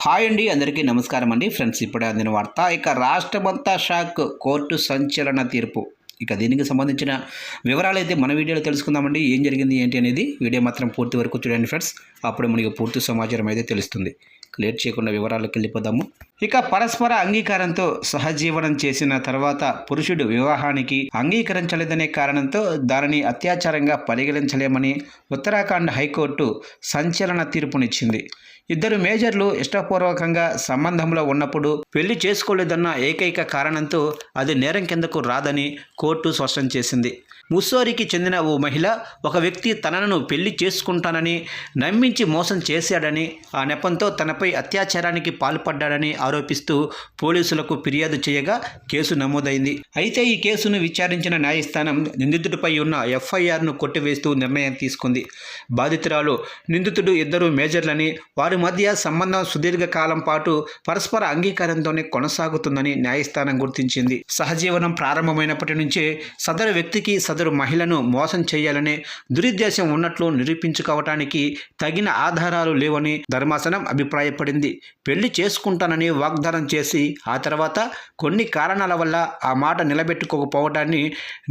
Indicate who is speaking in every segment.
Speaker 1: Hi అండి, అందరికీ నమస్కారం అండి. ఫ్రెండ్స్, ఇప్పుడే అందిన వార్త. రాష్ట్రమంతా షాక్, కోర్టు సంచలన తీర్పు. దీనికి సంబంధించిన వివరాలైతే మన వీడియోలో తెలుసుకుందామండి. ఏం జరిగింది ఏంటి అనేది వీడియో మాత్రం పూర్తి వరకు చూడండి ఫ్రెండ్స్. అప్పుడు మనకి పూర్తి సమాచారం అయితే తెలుస్తుంది. లేట్ చేయకుండా వివరాలకు వెళ్ళిపోదాము. పరస్పర అంగీకారంతో సహజీవనం చేసిన తర్వాత పురుషుడు వివాహానికి అంగీకరించలేదనే కారణంతో దానిని అత్యాచారంగా పరిగణించలేమని ఉత్తరాఖండ్ హైకోర్టు సంచలన తీర్పునిచ్చింది. ఇద్దరు మేజర్లు ఇష్టపూర్వకంగా సంబంధంలో ఉన్నప్పుడు పెళ్లి చేసుకోలేదన్న ఏకైక కారణంతో అది నేరం కిందకు రాదని కోర్టు స్పష్టం చేసింది. ముస్సోరికి చెందిన ఓ మహిళ ఒక వ్యక్తి తనను పెళ్లి చేసుకుంటానని నమ్మించి మోసం చేశాడని, ఆ నెపంతో తనపై అత్యాచారానికి పాల్పడ్డాడని ఆరోపిస్తూ పోలీసులకు ఫిర్యాదు చేయగా కేసు నమోదైంది. అయితే ఈ కేసును విచారించిన న్యాయస్థానం నిందితుడిపై ఉన్న ఎఫ్ఐఆర్ను కొట్టివేస్తూ నిర్ణయం తీసుకుంది. బాధితురాలు, నిందితుడు ఇద్దరు మేజర్లని, వారి మధ్య సంబంధం సుదీర్ఘకాలం పాటు పరస్పర అంగీకారంతోనే కొనసాగుతుందని న్యాయస్థానం గుర్తించింది. సహజీవనం ప్రారంభమైనప్పటి నుంచే సదరు వ్యక్తికి సదరు మహిళను మోసం చేయాలనే దురుద్దేశం ఉన్నట్లు నిరూపించుకోవటానికి తగిన ఆధారాలు లేవని ధర్మాసనం అభిప్రాయపడింది. పెళ్లి చేసుకుంటానని వాగ్దానం చేసి ఆ తర్వాత కొన్ని కారణాల వల్ల ఆ మాట నిలబెట్టుకోకపోవడాన్ని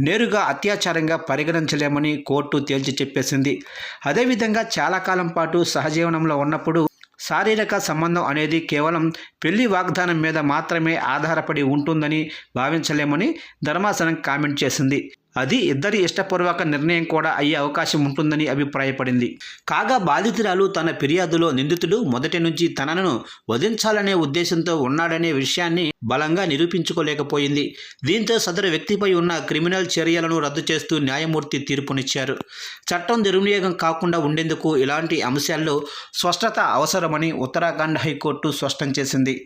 Speaker 1: నేరుగా అత్యాచారంగా పరిగణించలేమని కోర్టు తేల్చి చెప్పేసింది. అదేవిధంగా చాలా కాలం పాటు సహజీవనంలో ఉన్నప్పుడు శారీరక సంబంధం అనేది కేవలం పెళ్లి వాగ్దానం మీద మాత్రమే ఆధారపడి ఉంటుందని భావించలేమని ధర్మాసనం కామెంట్ చేసింది. అది ఇద్దరి ఇష్టపూర్వక నిర్ణయం కూడా అయ్యే అవకాశం ఉంటుందని అభిప్రాయపడింది. కాగా బాధితురాలు తన ఫిర్యాదులో నిందితుడు మొదటి నుంచి తనను వధించాలనే ఉద్దేశంతో ఉన్నాడనే విషయాన్ని బలంగా నిరూపించుకోలేకపోయింది. దీంతో సదరు వ్యక్తిపై ఉన్న క్రిమినల్ చర్యలను రద్దు చేస్తూ న్యాయమూర్తి తీర్పునిచ్చారు. చట్టం దుర్వినియోగం కాకుండా ఉండేందుకు ఇలాంటి అంశాల్లో స్పష్టత అవసరమని ఉత్తరాఖండ్ హైకోర్టు స్పష్టం చేసింది.